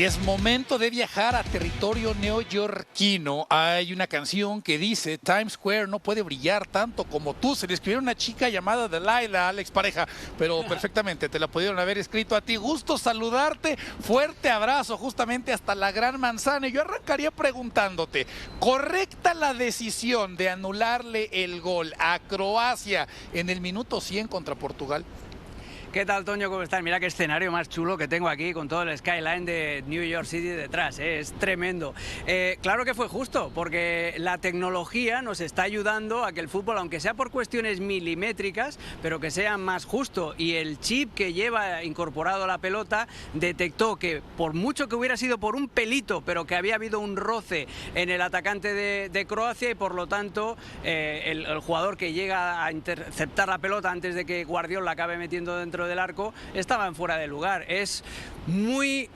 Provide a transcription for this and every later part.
Y es momento de viajar a territorio neoyorquino. Hay una canción que dice: Times Square no puede brillar tanto como tú. Se le escribió a una chica llamada Delilah, Alex Pareja, pero perfectamente te la pudieron haber escrito a ti. Gusto saludarte, fuerte abrazo justamente hasta la Gran Manzana. Y yo arrancaría preguntándote: ¿correcta la decisión de anularle el gol a Croacia en el minuto 100 contra Portugal? ¿Qué tal, Toño? ¿Cómo estás? Mira qué escenario más chulo que tengo aquí con todo el skyline de New York City detrás, ¿eh? Es tremendo. Claro que fue justo, porque la tecnología nos está ayudando a que el fútbol, aunque sea por cuestiones milimétricas, pero que sea más justo. Y el chip que lleva incorporado la pelota detectó que, por mucho que hubiera sido por un pelito, pero que había habido un roce en el atacante de Croacia, y por lo tanto el jugador que llega a interceptar la pelota antes de que Guardiola la acabe metiendo dentro del arco, estaban fuera de lugar. Es muy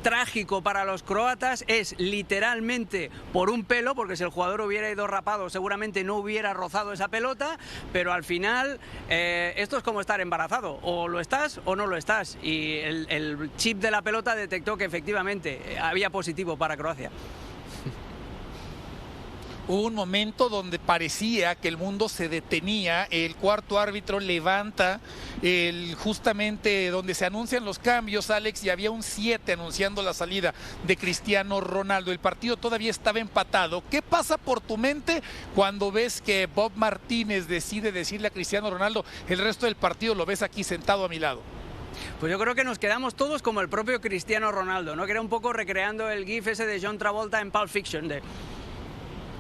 trágico para los croatas, es literalmente por un pelo, porque si el jugador hubiera ido rapado seguramente no hubiera rozado esa pelota, pero al final esto es como estar embarazado, o lo estás o no lo estás, y el chip de la pelota detectó que efectivamente había positivo para Croacia. Hubo un momento donde parecía que el mundo se detenía, el cuarto árbitro levanta justamente donde se anuncian los cambios, Alex, y había un 7 anunciando la salida de Cristiano Ronaldo. El partido todavía estaba empatado. ¿Qué pasa por tu mente cuando ves que Bob Martínez decide decirle a Cristiano Ronaldo: el resto del partido lo ves aquí sentado a mi lado? Pues yo creo que nos quedamos todos como el propio Cristiano Ronaldo, ¿no? Que era un poco recreando el gif ese de John Travolta en Pulp Fiction, de...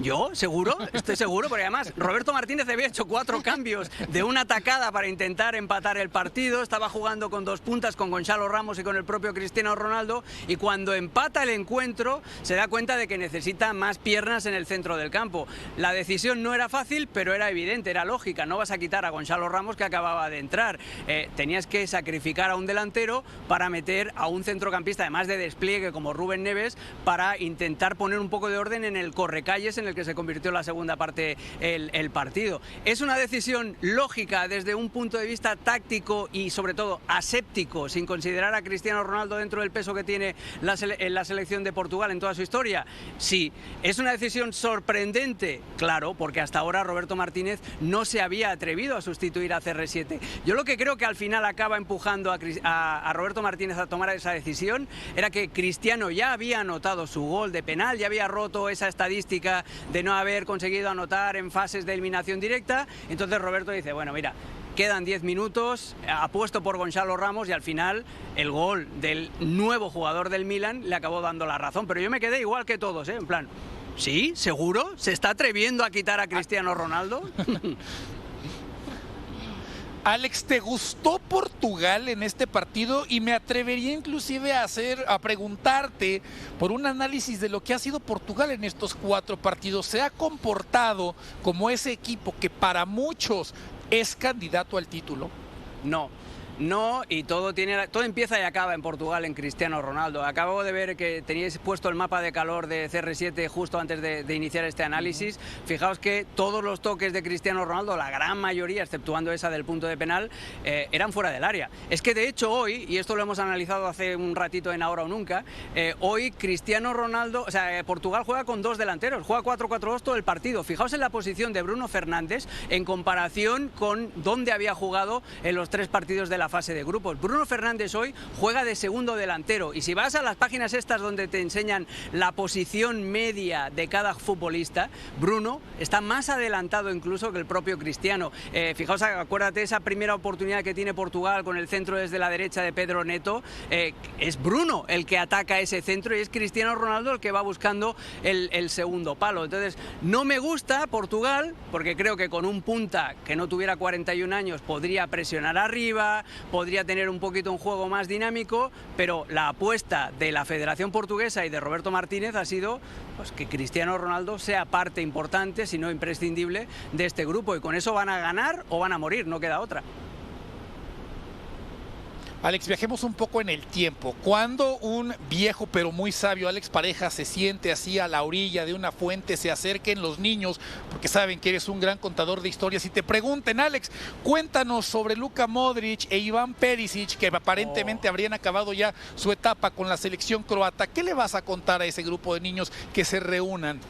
¿Yo? ¿Seguro? Estoy seguro, porque además Roberto Martínez había hecho 4 cambios de una tacada para intentar empatar el partido, estaba jugando con 2 puntas, con Gonzalo Ramos y con el propio Cristiano Ronaldo, y cuando empata el encuentro se da cuenta de que necesita más piernas en el centro del campo. La decisión no era fácil, pero era evidente, era lógica. No vas a quitar a Gonzalo Ramos, que acababa de entrar. Tenías que sacrificar a un delantero para meter a un centrocampista, además de despliegue, como Rúben Neves, para intentar poner un poco de orden en el correcalles en el que se convirtió en la segunda parte el partido. Es una decisión lógica desde un punto de vista táctico y sobre todo aséptico, sin considerar a Cristiano Ronaldo dentro del peso que tiene en la selección de Portugal en toda su historia. Sí. ¿Es una decisión sorprendente? Claro, porque hasta ahora Roberto Martínez no se había atrevido a sustituir a CR7. Yo lo que creo que al final acaba empujando a Roberto Martínez a tomar esa decisión era que Cristiano ya había anotado su gol de penal, ya había roto esa estadística de no haber conseguido anotar en fases de eliminación directa. Entonces Roberto dice: bueno, mira, quedan 10 minutos, apuesto por Gonzalo Ramos, y al final el gol del nuevo jugador del Milan le acabó dando la razón. Pero yo me quedé igual que todos, en plan, ¿sí? ¿Seguro? ¿Se está atreviendo a quitar a Cristiano Ronaldo? Alex, ¿te gustó Portugal en este partido? Y me atrevería inclusive a preguntarte por un análisis de lo que ha sido Portugal en estos 4 partidos. ¿Se ha comportado como ese equipo que para muchos es candidato al título? No, y todo empieza y acaba en Portugal en Cristiano Ronaldo. Acabo de ver que teníais puesto el mapa de calor de CR7 justo antes de iniciar este análisis. Fijaos que todos los toques de Cristiano Ronaldo, la gran mayoría, exceptuando esa del punto de penal, eran fuera del área. Es que de hecho hoy, y esto lo hemos analizado hace un ratito en Ahora o Nunca, hoy Cristiano Ronaldo, o sea, Portugal juega con 2 delanteros, juega 4-4-2 todo el partido. Fijaos en la posición de Bruno Fernández en comparación con dónde había jugado en los 3 partidos de la fase de grupos. Bruno Fernández hoy juega de segundo delantero, y si vas a las páginas estas donde te enseñan la posición media de cada futbolista, Bruno está más adelantado incluso que el propio Cristiano. Fijaos, acuérdate esa primera oportunidad que tiene Portugal con el centro desde la derecha de Pedro Neto. Es Bruno el que ataca ese centro y es Cristiano Ronaldo el que va buscando el segundo palo. Entonces, no me gusta Portugal, porque creo que con un punta que no tuviera 41 años podría presionar arriba, podría tener un poquito un juego más dinámico, pero la apuesta de la Federación Portuguesa y de Roberto Martínez ha sido pues que Cristiano Ronaldo sea parte importante, si no imprescindible, de este grupo, y con eso van a ganar o van a morir, no queda otra. Alex, viajemos un poco en el tiempo. Cuando un viejo pero muy sabio Alex Pareja se siente así a la orilla de una fuente, se acerquen los niños, porque saben que eres un gran contador de historias, y te pregunten: Alex, cuéntanos sobre Luka Modric e Iván Perisic, que aparentemente habrían acabado ya su etapa con la selección croata. ¿Qué le vas a contar a ese grupo de niños que se reúnan?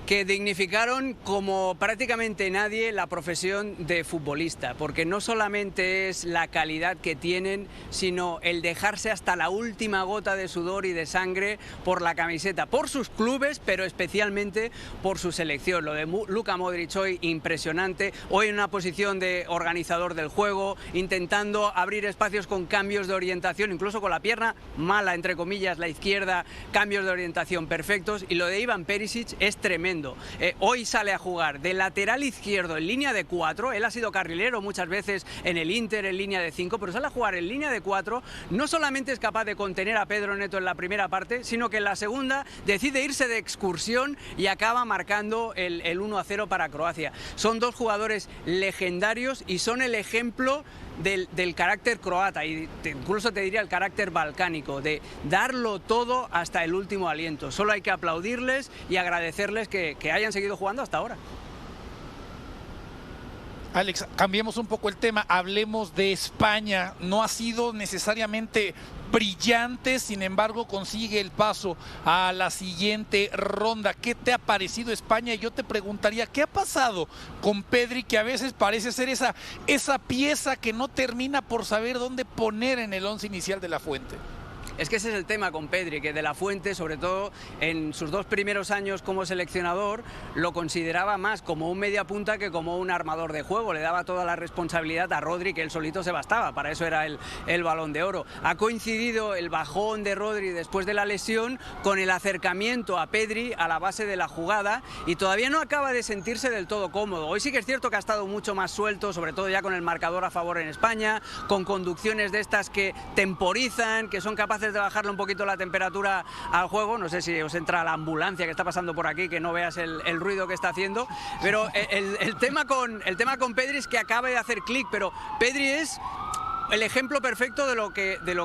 Que dignificaron como prácticamente nadie la profesión de futbolista, porque no solamente es la calidad que tienen, sino el dejarse hasta la última gota de sudor y de sangre por la camiseta, por sus clubes, pero especialmente por su selección. Lo de Luka Modric hoy impresionante, hoy en una posición de organizador del juego, intentando abrir espacios con cambios de orientación, incluso con la pierna mala, entre comillas, la izquierda, cambios de orientación perfectos. Y lo de Iván Perisic es tremendo. Hoy sale a jugar de lateral izquierdo en línea de 4, él ha sido carrilero muchas veces en el Inter en línea de 5, pero sale a jugar en línea de 4, no solamente es capaz de contener a Pedro Neto en la primera parte, sino que en la segunda decide irse de excursión y acaba marcando el 1-0 para Croacia. Son dos jugadores legendarios y son el ejemplo del carácter croata, y incluso te diría el carácter balcánico, de darlo todo hasta el último aliento. Solo hay que aplaudirles y agradecerles que hayan seguido jugando hasta ahora. Alex, cambiemos un poco el tema, hablemos de España. No ha sido necesariamente brillante, sin embargo consigue el paso a la siguiente ronda. ¿Qué te ha parecido España? Y yo te preguntaría, ¿qué ha pasado con Pedri, que a veces parece ser esa pieza que no termina por saber dónde poner en el once inicial de la Fuente? Es que ese es el tema con Pedri, que de la Fuente, sobre todo en sus 2 primeros años como seleccionador, lo consideraba más como un mediapunta que como un armador de juego. Le daba toda la responsabilidad a Rodri, que él solito se bastaba, para eso era el Balón de Oro. Ha coincidido el bajón de Rodri después de la lesión con el acercamiento a Pedri a la base de la jugada, y todavía no acaba de sentirse del todo cómodo. Hoy sí que es cierto que ha estado mucho más suelto, sobre todo ya con el marcador a favor en España, con conducciones de estas que temporizan, que son capaces de bajarle un poquito la temperatura al juego. No sé si os entra la ambulancia que está pasando por aquí, que no veas el ruido que está haciendo, pero el tema con Pedri es que acaba de hacer clic, pero Pedri es el ejemplo perfecto de lo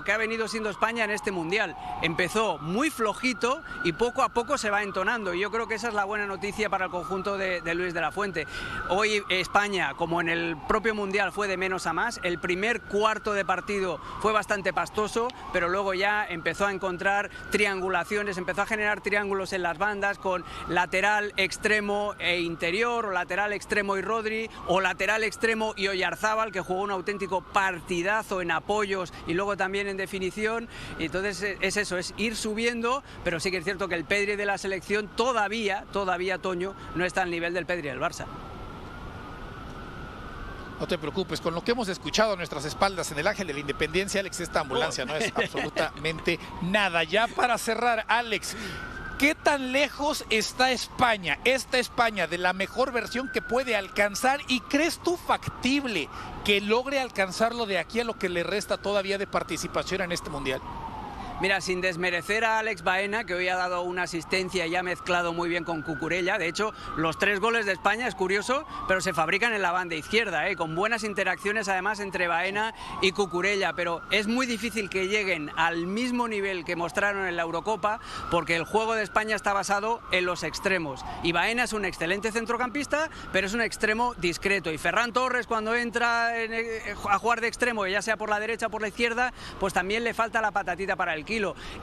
que ha venido siendo España en este Mundial. Empezó muy flojito y poco a poco se va entonando, y yo creo que esa es la buena noticia para el conjunto de Luis de la Fuente. Hoy España, como en el propio Mundial, fue de menos a más. El primer cuarto de partido fue bastante pastoso, pero luego ya empezó a encontrar triangulaciones, empezó a generar triángulos en las bandas con lateral, extremo e interior, o lateral, extremo y Rodri, o lateral, extremo y Oyarzábal, que jugó un auténtico partidazo en apoyos y luego también en definición. Y entonces es eso, es ir subiendo, pero sí que es cierto que el Pedri de la selección todavía, Toño, no está al nivel del Pedri del Barça. No te preocupes, con lo que hemos escuchado a nuestras espaldas en el Ángel de la Independencia, Alex, esta ambulancia no es absolutamente nada. Ya para cerrar, Alex, ¿qué tan lejos está España, esta España, de la mejor versión que puede alcanzar? ¿Y crees tú factible que logre alcanzarlo de aquí a lo que le resta todavía de participación en este Mundial? Mira, sin desmerecer a Alex Baena, que hoy ha dado una asistencia y ha mezclado muy bien con Cucurella. De hecho, los 3 goles de España, es curioso, pero se fabrican en la banda izquierda, con buenas interacciones además entre Baena y Cucurella. Pero es muy difícil que lleguen al mismo nivel que mostraron en la Eurocopa, porque el juego de España está basado en los extremos. Y Baena es un excelente centrocampista, pero es un extremo discreto. Y Ferran Torres, cuando entra a jugar de extremo, ya sea por la derecha o por la izquierda, pues también le falta la patatita para el kilo.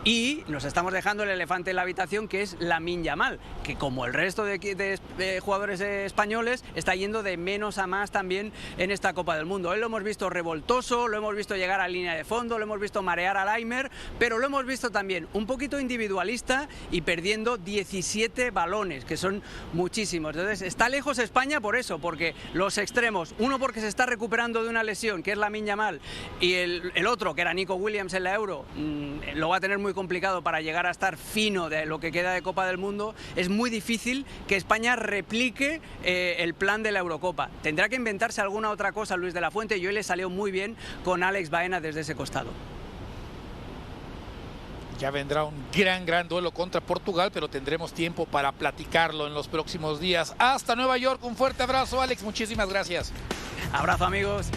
Y nos estamos dejando el elefante en la habitación, que es Lamine Yamal, que como el resto de jugadores españoles está yendo de menos a más también en esta Copa del Mundo. Hoy lo hemos visto revoltoso, lo hemos visto llegar a línea de fondo, lo hemos visto marear a Laimer, pero lo hemos visto también un poquito individualista y perdiendo 17 balones, que son muchísimos. Entonces está lejos España por eso, porque los extremos, uno porque se está recuperando de una lesión, que es Lamine Yamal, y el otro, que era Nico Williams en la Euro, lo va a tener muy complicado para llegar a estar fino de lo que queda de Copa del Mundo. Es muy difícil que España replique el plan de la Eurocopa. Tendrá que inventarse alguna otra cosa Luis de la Fuente, y hoy le salió muy bien con Alex Baena desde ese costado. Ya vendrá un gran duelo contra Portugal, pero tendremos tiempo para platicarlo en los próximos días. Hasta Nueva York, un fuerte abrazo, Alex, muchísimas gracias. Abrazo, amigos.